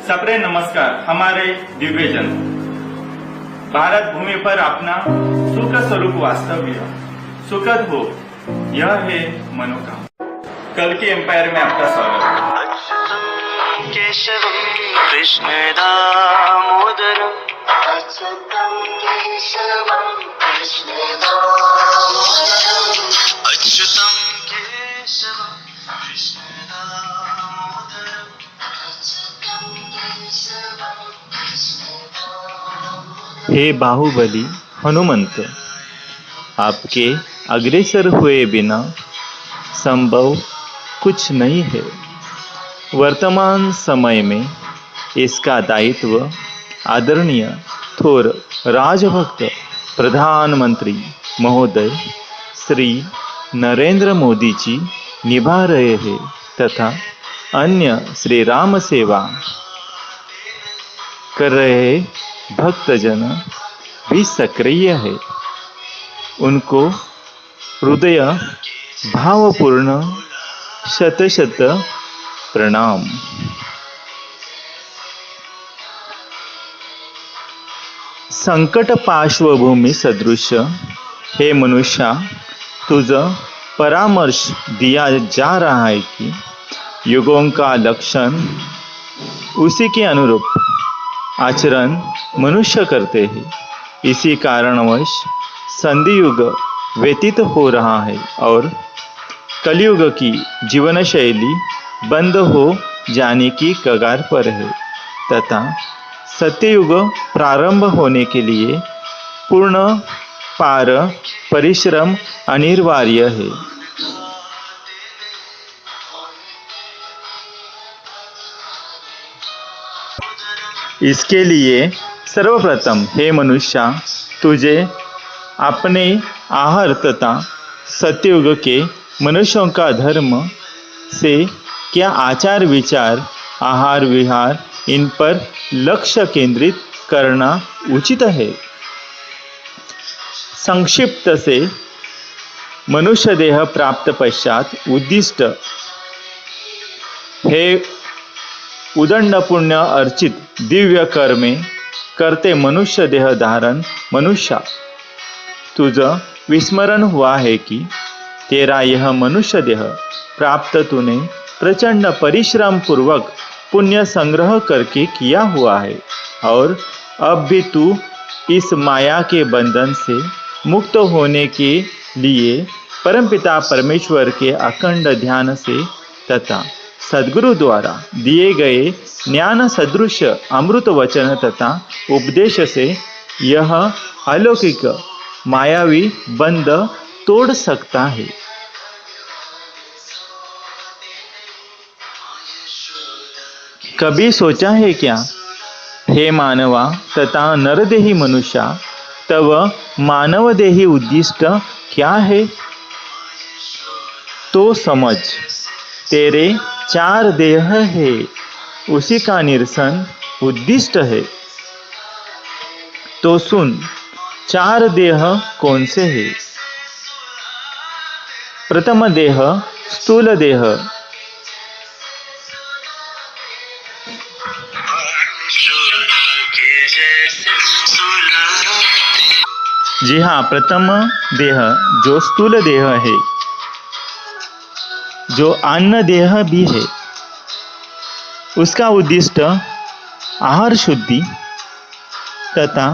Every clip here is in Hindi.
सबरे नमस्कार। हमारे दिव्यजन भारत भूमि पर अपना सुख स्वरूप वास्तव्य सुखद हो, यह है मनोकामना। कल की एम्पायर में आपका स्वागत है। केशवम कृष्ण दामोदरम अच्युतं केशवं कृष्ण दामोदरम् अच्युतं केशवम कृष्ण दामोदरम अच्युतं केशवं कृष्ण दामोदरम्। हे बाहुबली हनुमंत, आपके अग्रसर हुए बिना संभव कुछ नहीं है। वर्तमान समय में इसका दायित्व आदरणीय थोर राजभक्त प्रधानमंत्री महोदय श्री नरेंद्र मोदी जी निभा रहे हैं तथा अन्य श्री राम सेवा कर रहे भक्तजन भी सक्रिय है। उनको हृदय भावपूर्ण शत शत प्रणाम। संकट पार्श्वभूमि सदृश हे मनुष्य, तुझ परामर्श दिया जा रहा है कि युगों का लक्षण उसी के अनुरूप आचरण मनुष्य करते हैं। इसी कारणवश संधि युग व्यतीत हो रहा है और कलयुग की जीवन शैली बंद हो जाने की कगार पर है तथा सत्ययुग प्रारंभ होने के लिए पूर्ण पार परिश्रम अनिवार्य है। इसके लिए सर्वप्रथम हे मनुष्य, तुझे अपने आहार तथा सत्ययुग के मनुष्यों का धर्म से क्या आचार विचार आहार विहार इन पर लक्ष्य केंद्रित करना उचित है। संक्षिप्त से मनुष्य देह प्राप्त पश्चात उद्दिष्ट हे उदंड पुण्य अर्चित दिव्य कर्मे करते मनुष्य देह धारण मनुष्य, तुझ विस्मरण हुआ है कि तेरा यह मनुष्य देह प्राप्त तूने प्रचंड परिश्रम पूर्वक पुण्य संग्रह करके किया हुआ है और अब भी तू इस माया के बंधन से मुक्त होने के लिए परमपिता परमेश्वर के अखंड ध्यान से तथा सद्गुरु द्वारा दिए गए ज्ञान सदृश अमृत वचन तथा उपदेश से यह अलौकिक मायावी बंध तोड़ सकता है। कभी सोचा है क्या हे मानवा तथा नरदेही मनुष्य, तब मानवदेही उद्दिष्ट क्या है? तो समझ, तेरे 4 देह है, उसी का निरसन उद्दिष्ट है। तो सुन, 4 देह कौन से है? प्रथम देह स्थूल देह, जी हाँ, प्रथम देह जो स्थूल देह है, जो अन्न देह भी है, उसका उद्दिष्ट आहार शुद्धि तथा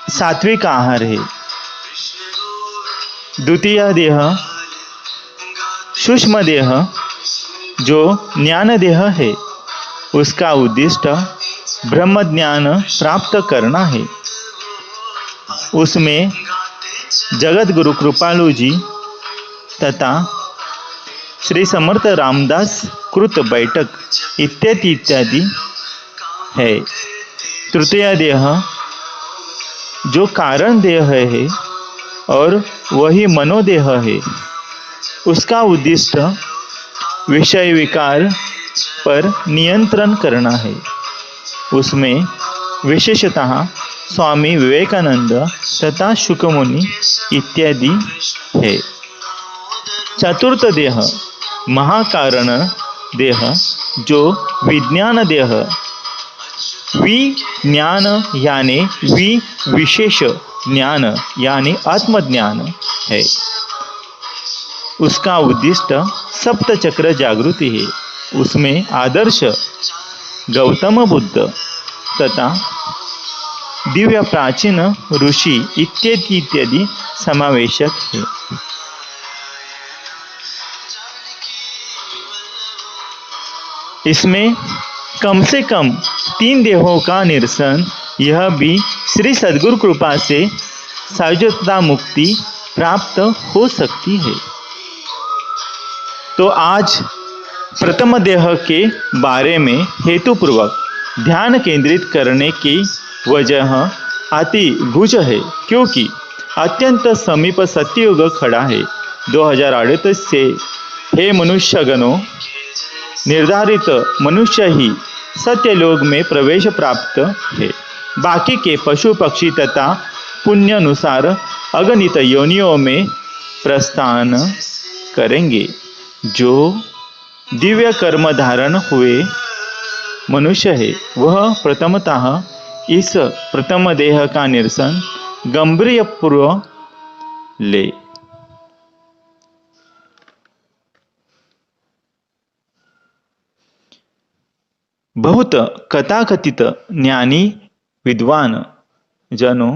सात्विक आहार है। द्वितीय देह सूक्ष्म देह जो ज्ञान देह है, उसका उद्दिष्ट ब्रह्म ज्ञान प्राप्त करना है। उसमें जगत गुरु कृपालु जी तथा श्री समर्थ रामदास कृत बैठक इत्यादि इत्यादि है। तृतीय देह जो कारण देह है और वही मनोदेह है, उसका उद्दिष्ट विषय विकार पर नियंत्रण करना है। उसमें विशेषतः स्वामी विवेकानंद तथा शुकमुनि इत्यादि है। चतुर्थ देह महाकारण देह जो विज्ञान देह विज्ञान यानी विशेष ज्ञान यानी आत्मज्ञान है। उसका उद्दिष्ट सप्त चक्र जागृति है। उसमें आदर्श गौतम बुद्ध तथा दिव्य प्राचीन ऋषि इत्यादि इत्यादि समावेशक है। इसमें कम से कम 3 देहों का निरसन, यह भी श्री सद्गुरु कृपा से सायुज्यता मुक्ति प्राप्त हो सकती है। तो आज प्रथम देह के बारे में हेतुपूर्वक ध्यान केंद्रित करने की वजह अति गुज है, क्योंकि अत्यंत समीप सत्ययुग खड़ा है। 2038 से हे मनुष्यगणों, निर्धारित मनुष्य ही सत्यलोक में प्रवेश प्राप्त है। बाकी के पशु पक्षी तथा पुण्यानुसार अगणित योनियों में प्रस्थान करेंगे। जो दिव्य कर्म धारण हुए मनुष्य है, वह प्रथमतः इस प्रथम देह का निरसन गंभीरपूर्वक ले। बहुत कथाकथित ज्ञानी विद्वान जनों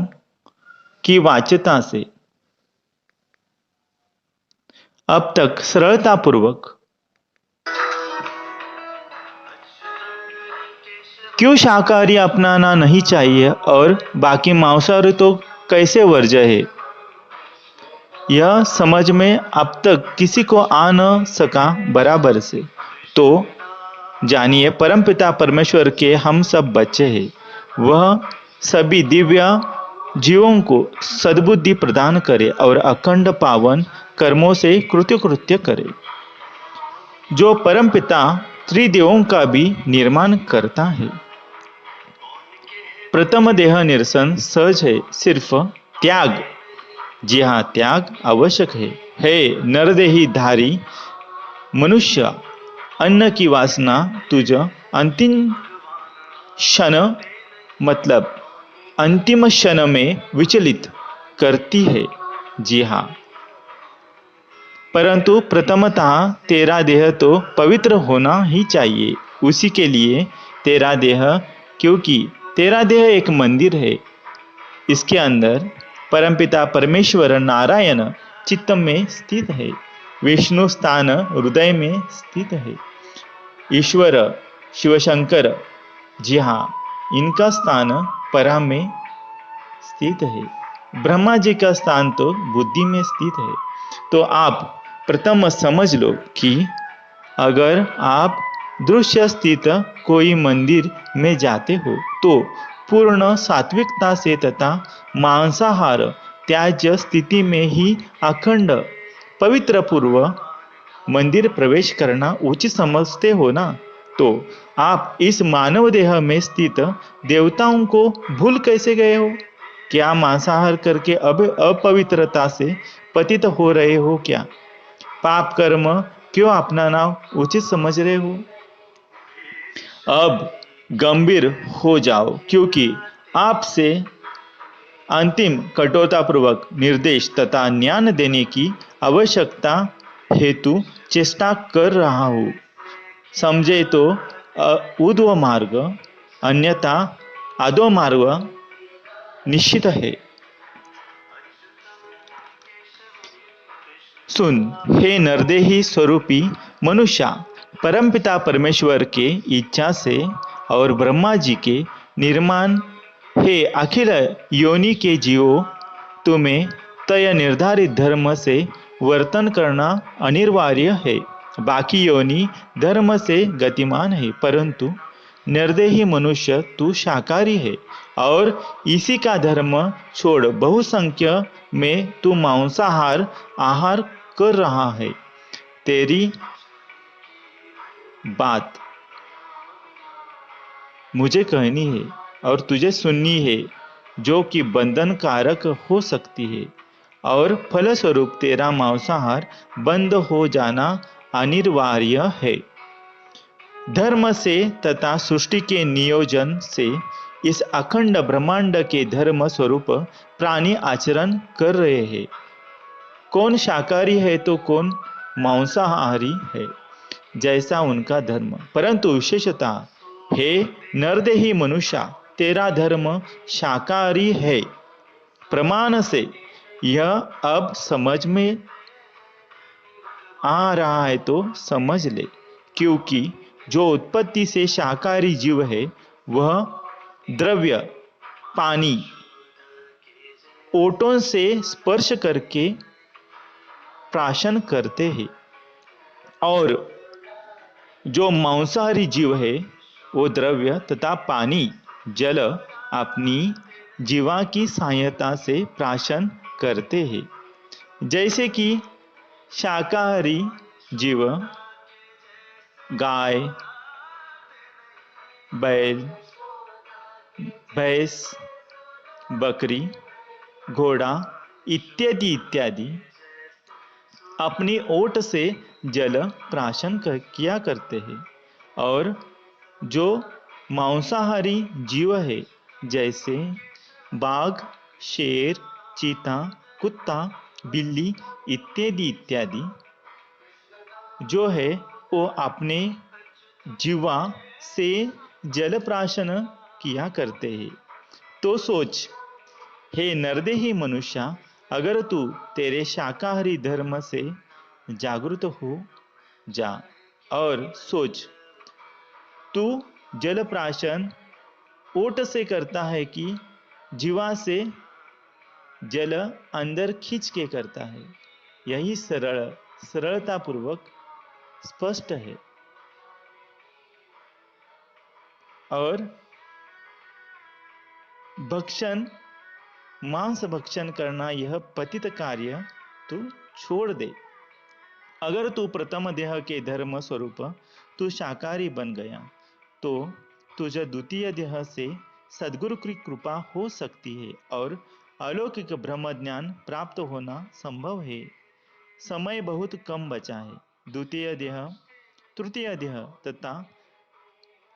की वाच्यता से अब तक सरलतापूर्वक क्यों शाकाहारी अपनाना नहीं चाहिए और बाकी मांसाहारी तो कैसे वर्ज्य है, यह समझ में अब तक किसी को आ न सका बराबर से। तो जानिए, परमपिता परमेश्वर के हम सब बच्चे हैं। वह सभी दिव्य जीवों को सद्बुद्धि प्रदान करे और अखंड पावन कर्मों से कृत्य करे। जो परमपिता त्रिदेवों का भी निर्माण करता है। प्रथम देह निरसन सहज है, सिर्फ त्याग, जी हाँ, त्याग आवश्यक है। हे नरदेही धारी मनुष्य, अन्न की वासना तुझ अंतिम क्षण मतलब अंतिम क्षण में विचलित करती है। जी हाँ, परंतु प्रथमतः तेरा देह तो पवित्र होना ही चाहिए। उसी के लिए तेरा देह, क्योंकि तेरा देह एक मंदिर है। इसके अंदर परमपिता परमेश्वर नारायण चित्त में स्थित है। विष्णु स्थान हृदय में स्थित है। ईश्वर शिवशंकर, जी हाँ, इनका स्थान परा में स्थित है। ब्रह्मा जी का स्थान तो बुद्धि में स्थित है। तो आप प्रथम समझ लो कि अगर आप दृश्य स्थित कोई मंदिर में जाते हो तो पूर्ण सात्विकता से तथा मांसाहार त्याज्य स्थिति में ही अखंड पवित्र पूर्व मंदिर प्रवेश करना उचित समझते हो ना। तो आप इस मानव देह में स्थित देवताओं को भूल कैसे गए हो? क्या मांसाहार करके अब अपवित्रता से पतित हो रहे हो? क्या पाप कर्म क्यों अपनाना उचित समझ रहे हो? अब गंभीर हो जाओ, क्योंकि आपसे अंतिम कठोरतापूर्वक निर्देश तथा ज्ञान देने की आवश्यकता हेतु चेष्टा कर रहा हूँ। समझे तो ऊर्ध्व मार्ग, अन्यथा अधो मार्ग निश्चित है। सुन हे नरदेही स्वरूपी मनुष्य, परमपिता परमेश्वर के इच्छा से और ब्रह्मा जी के निर्माण हे अखिल योनि के जीवों, तुम्हें तय निर्धारित धर्म से वर्तन करना अनिवार्य है। बाकी योनि धर्म से गतिमान है, परंतु निर्देही मनुष्य तू शाकाहारी है और इसी का धर्म छोड़ बहुसंख्य में तू मांसाहार आहार कर रहा है। तेरी बात मुझे कहनी है और तुझे सुननी है, जो कि बंधनकारक हो सकती है और फलस्वरूप तेरा मांसाहार बंद हो जाना अनिवार्य है। धर्म से तथा सृष्टि के नियोजन से इस अखंड ब्रह्मांड के धर्म स्वरूप प्राणी आचरण कर रहे हैं। कौन शाकाहारी है तो कौन मांसाहारी है, जैसा उनका धर्म। परंतु विशेषतः हे नरदेही मनुष्य, तेरा धर्म शाकाहारी है। प्रमाण से यह अब समझ में आ रहा है तो समझ ले, क्योंकि जो उत्पत्ति से शाकाहारी जीव है वह द्रव्य पानी ओटों से स्पर्श करके प्राशन करते हैं, और जो मांसाहारी जीव है वो द्रव्य तथा पानी जल अपनी जीवा की सहायता से प्राशन करते हैं। जैसे कि शाकाहारी जीव गाय, बैल, भैंस, बकरी, घोड़ा इत्यादि इत्यादि अपनी ओट से जल प्राशन किया करते हैं। और जो मांसाहारी जीव है जैसे बाघ, शेर, चीता, कुत्ता, बिल्ली इत्यादि इत्यादि जो है वो अपने जीवा से जल प्राशन किया करते हैं। तो सोच, हे नरदेही मनुष्य, अगर तू तेरे शाकाहारी धर्म से जागृत हो जा और सोच, तू जल प्राशन ओट से करता है कि जीवा से जल अंदर खींच के करता है। यही सरलता पूर्वक स्पष्ट है। और भक्षण, मांस भक्षण करना यह पतित कार्य तू छोड़ दे। अगर तू प्रथम देह के धर्म स्वरूप तू शाकाहारी बन गया तो तुझे द्वितीय देह से सद्गुरु की कृपा हो सकती है और अलौकिक ब्रह्म ज्ञान प्राप्त होना संभव है। समय बहुत कम बचा है। द्वितीय देह, तृतीय देह तथा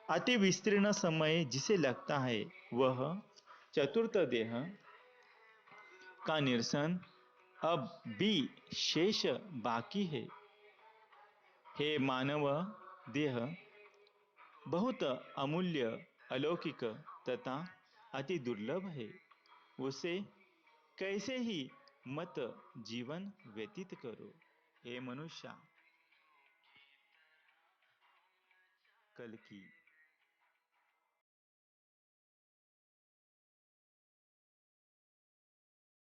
अति विस्तीर्ण समय जिसे लगता है वह चतुर्थ देह का निरसन अब भी शेष बाकी है। हे मानव देह बहुत अमूल्य, अलौकिक तथा अति दुर्लभ है। उसे कैसे ही मत जीवन व्यतीत करो। हे मनुष्य, कल की